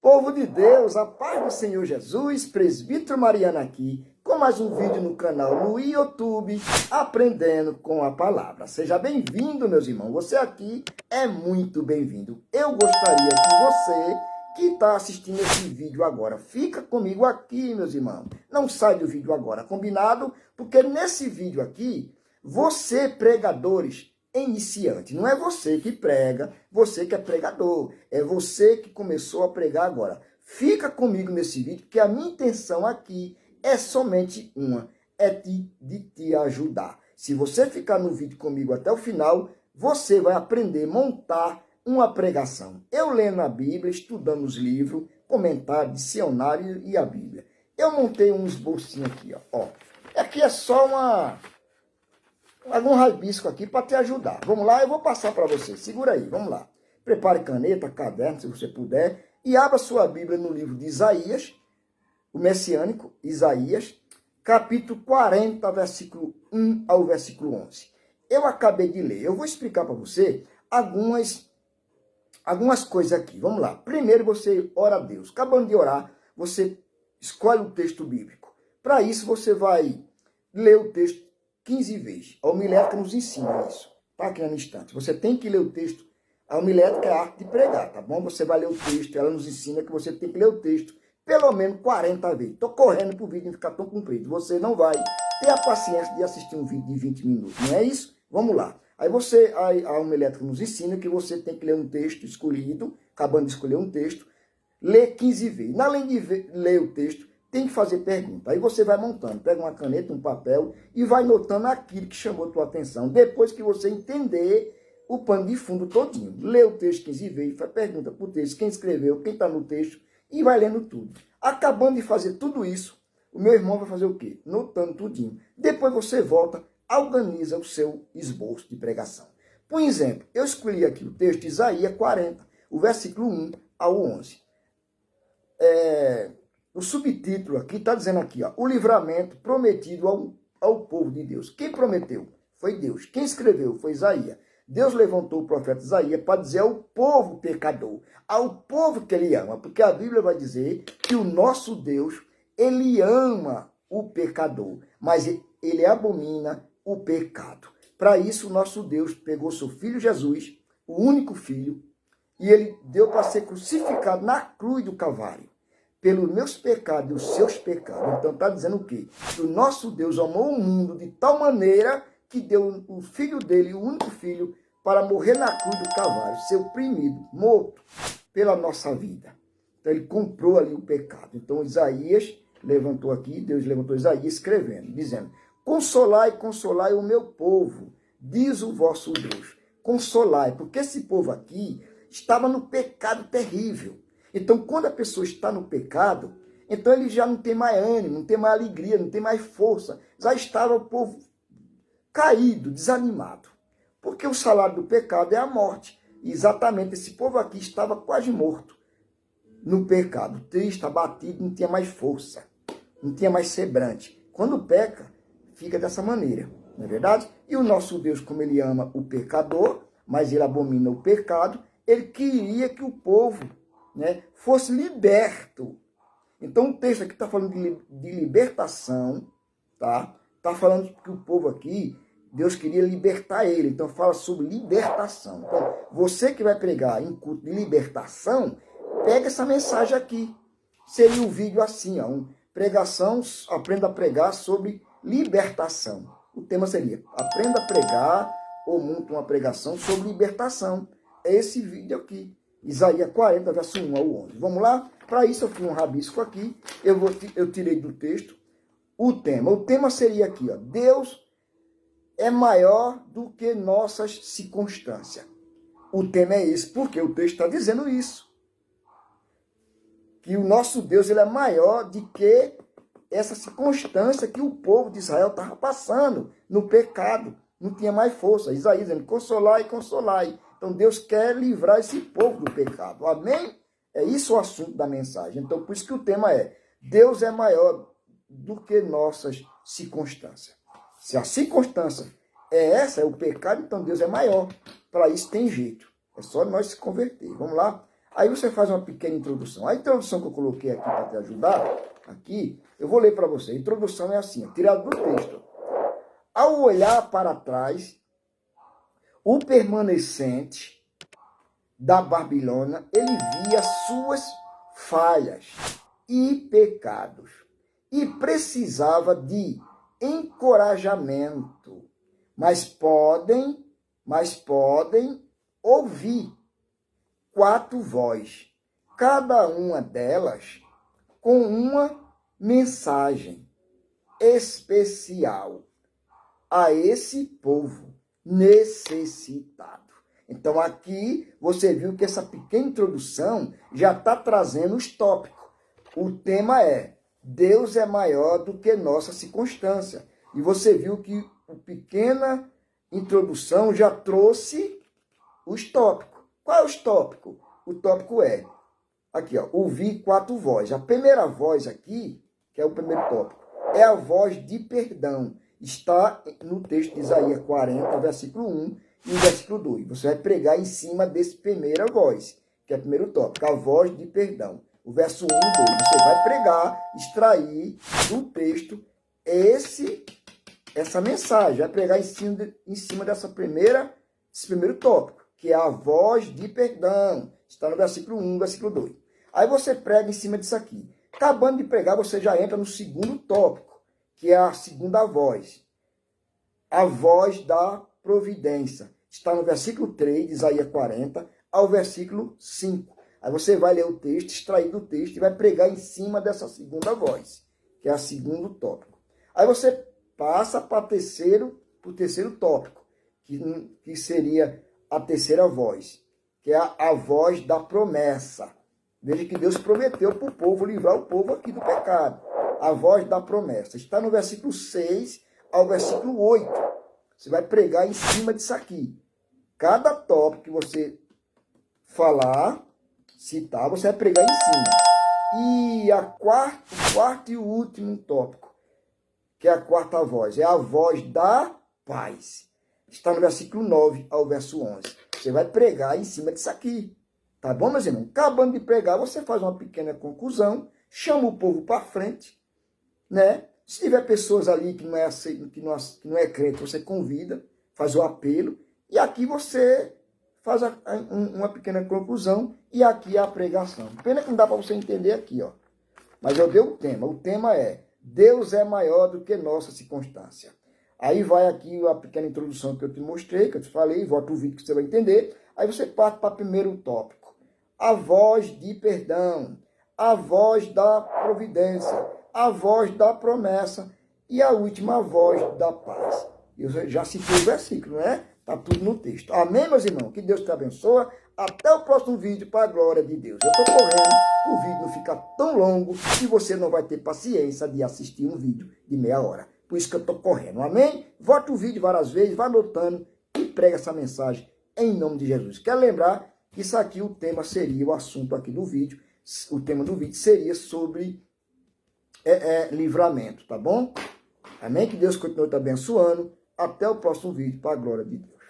Povo de Deus, a paz do Senhor Jesus, Presbítero Mariano aqui, com mais um vídeo no canal no YouTube, Aprendendo com a Palavra. Seja bem-vindo, meus irmãos. Você aqui é muito bem-vindo. Eu gostaria que você que está assistindo esse vídeo agora, fica comigo aqui, meus irmãos. Não sai do vídeo agora, combinado? Porque nesse vídeo aqui, você, pregadores, iniciante. Não é você que prega, você que é pregador. É você que começou a pregar agora. Fica comigo nesse vídeo, que a minha intenção aqui é somente uma, de te ajudar. Se você ficar no vídeo comigo até o final, você vai aprender a montar uma pregação. Eu lendo a Bíblia, estudando os livros, comentário, dicionário e a Bíblia. Eu montei um esbocinho aqui, ó. Aqui é só algum rabisco aqui para te ajudar. Vamos lá, eu vou passar para você. Segura aí, vamos lá. Prepare caneta, caderno, se você puder, e abra sua Bíblia no livro de Isaías, o messiânico, Isaías, capítulo 40, versículo 1 ao versículo 11. Eu acabei de ler. Eu vou explicar para você algumas coisas aqui. Vamos lá. Primeiro você ora a Deus. Acabando de orar, você escolhe o texto bíblico. Para isso você vai ler o texto 15 vezes. A homilética nos ensina isso. Tá aqui no instante. Você tem que ler o texto. A homilética é a arte de pregar, tá bom? Você vai ler o texto, ela nos ensina que você tem que ler o texto pelo menos 40 vezes. Estou correndo para o vídeo não ficar tão comprido. Você não vai ter a paciência de assistir um vídeo de 20 minutos. Não é isso? Vamos lá. Aí a homilética nos ensina que você tem que ler um texto escolhido, acabando de escolher um texo, ler 15 vezes. Além de ler o texto, tem que fazer pergunta. Aí você vai montando, pega uma caneta, um papel e vai notando aquilo que chamou a tua atenção. Depois que você entender o pano de fundo todinho. Lê o texto 15 vezes, faz pergunta para o texto, quem escreveu, quem está no texto, e vai lendo tudo. Acabando de fazer tudo isso, o meu irmão vai fazer o quê? Notando tudinho. Depois você volta, organiza o seu esboço de pregação. Por exemplo, eu escolhi aqui o texto de Isaías 40, o versículo 1 ao 11. O subtítulo aqui está dizendo aqui, ó, o livramento prometido ao povo de Deus. Quem prometeu? Foi Deus. Quem escreveu? Foi Isaías. Deus levantou o profeta Isaías para dizer ao povo pecador, ao povo que ele ama, porque a Bíblia vai dizer que o nosso Deus, ele ama o pecador, mas ele abomina o pecado. Para isso, o nosso Deus pegou seu filho Jesus, o único filho, e ele deu para ser crucificado na cruz do Calvário, pelos meus pecados e os seus pecados. Então está dizendo o quê? Que o nosso Deus amou o mundo de tal maneira que deu o filho dele, o único filho, para morrer na cruz do Calvário, ser oprimido, morto pela nossa vida. Então ele comprou ali o pecado. Então Isaías levantou aqui, Deus levantou Isaías escrevendo, dizendo: consolai, consolai o meu povo, diz o vosso Deus. Consolai, porque esse povo aqui estava no pecado terrível. Então quando a pessoa está no pecado, então ele já não tem mais ânimo, não tem mais alegria, não tem mais força. Já estava o povo caído, desanimado. Porque o salário do pecado é a morte. E exatamente esse povo aqui estava quase morto no pecado. Triste, abatido, não tinha mais força. Não tinha mais semblante. Quando peca, fica dessa maneira. Não é verdade? E o nosso Deus, como ele ama o pecador, mas ele abomina o pecado, ele queria que o povo, né, fosse liberto. Então o texto aqui está falando de libertação, tá? Está falando que o povo aqui, Deus queria libertar ele. Então fala sobre libertação. Então você que vai pregar em culto de libertação, pega essa mensagem aqui. Seria um vídeo assim, ó, pregação, aprenda a pregar sobre libertação. O tema seria, aprenda a pregar ou monta uma pregação sobre libertação. É esse vídeo aqui. Isaías 40, verso 1 ao 11. Vamos lá? Para isso eu fiz um rabisco aqui. Eu tirei do texto o tema. O tema seria aqui, ó, Deus é maior do que nossas circunstâncias. O tema é esse, porque o texto está dizendo isso. Que o nosso Deus ele é maior do que essa circunstância que o povo de Israel estava passando no pecado. Não tinha mais força. Isaías dizendo, consolai, consolai. Então Deus quer livrar esse povo do pecado. Amém? É isso o assunto da mensagem. Então por isso que o tema é, Deus é maior do que nossas circunstâncias. Se a circunstância é essa, é o pecado, então Deus é maior. Para isso tem jeito. É só nós se converter. Vamos lá? Aí você faz uma pequena introdução. A introdução que eu coloquei aqui para te ajudar, aqui, eu vou ler para você. A introdução é assim, tirado do texto. Ao olhar para trás, o permanecente da Babilônia, ele via suas falhas e pecados e precisava de encorajamento, mas podem ouvir 4 vozes, cada uma delas com uma mensagem especial a esse povo necessitado. Então aqui você viu que essa pequena introdução já está trazendo os tópicos. O tema é: Deus é maior do que nossa circunstância. E você viu que a pequena introdução já trouxe os tópicos. Qual é os tópicos? O tópico é, aqui ó, ouvir 4 vozes. A primeira voz aqui, que é o primeiro tópico, é a voz de perdão. Está no texto de Isaías 40, versículo 1 e versículo 2. Você vai pregar em cima desse primeira voz, que é o primeiro tópico, a voz de perdão. O verso 1 e 2. Você vai pregar, extrair do texto essa mensagem. Vai pregar em cima desse primeiro tópico, que é a voz de perdão. Está no versículo 1, versículo 2. Aí você prega em cima disso aqui. Acabando de pregar, você já entra no segundo tópico, que é a segunda voz. A voz da providência. Está no versículo 3 de Isaías 40 ao versículo 5. Aí você vai ler o texto, extrair do texto e vai pregar em cima dessa segunda voz, que é o segundo tópico. Aí você passa para o terceiro tópico, que seria a terceira voz, que é a voz da promessa. Veja que Deus prometeu para o povo livrar o povo aqui do pecado. A voz da promessa. Está no versículo 6 ao versículo 8. Você vai pregar em cima disso aqui. Cada tópico que você falar, citar, você vai pregar em cima. E o quarto e o último tópico, que é a quarta voz, é a voz da paz. Está no versículo 9 ao verso 11. Você vai pregar em cima disso aqui. Tá bom, meus irmãos? Acabando de pregar, você faz uma pequena conclusão, chama o povo para frente, né? Se tiver pessoas ali que não é crente, você convida, faz o apelo, e aqui você faz uma pequena conclusão, e aqui é a pregação. Pena que não dá para você entender aqui, ó. Mas eu dei o tema. O tema é: Deus é maior do que nossa circunstância. Aí vai aqui a pequena introdução que eu te mostrei, que eu te falei, volta o vídeo que você vai entender. Aí você parte para o primeiro tópico. A voz de perdão, a voz da providência, a voz da promessa e a última voz da paz. Eu já citei o versículo, né? Está tudo no texto. Amém, meus irmãos? Que Deus te abençoe. Até o próximo vídeo, para a glória de Deus. Eu estou correndo, o vídeo não fica tão longo que você não vai ter paciência de assistir um vídeo de meia hora. Por isso que eu estou correndo. Amém? Volte o vídeo várias vezes, vá anotando e prega essa mensagem em nome de Jesus. Quero lembrar que isso aqui, o tema seria, o assunto aqui do vídeo, o tema do vídeo seria sobre livramento, tá bom? Amém? Que Deus continue te abençoando. Até o próximo vídeo, para a glória de Deus.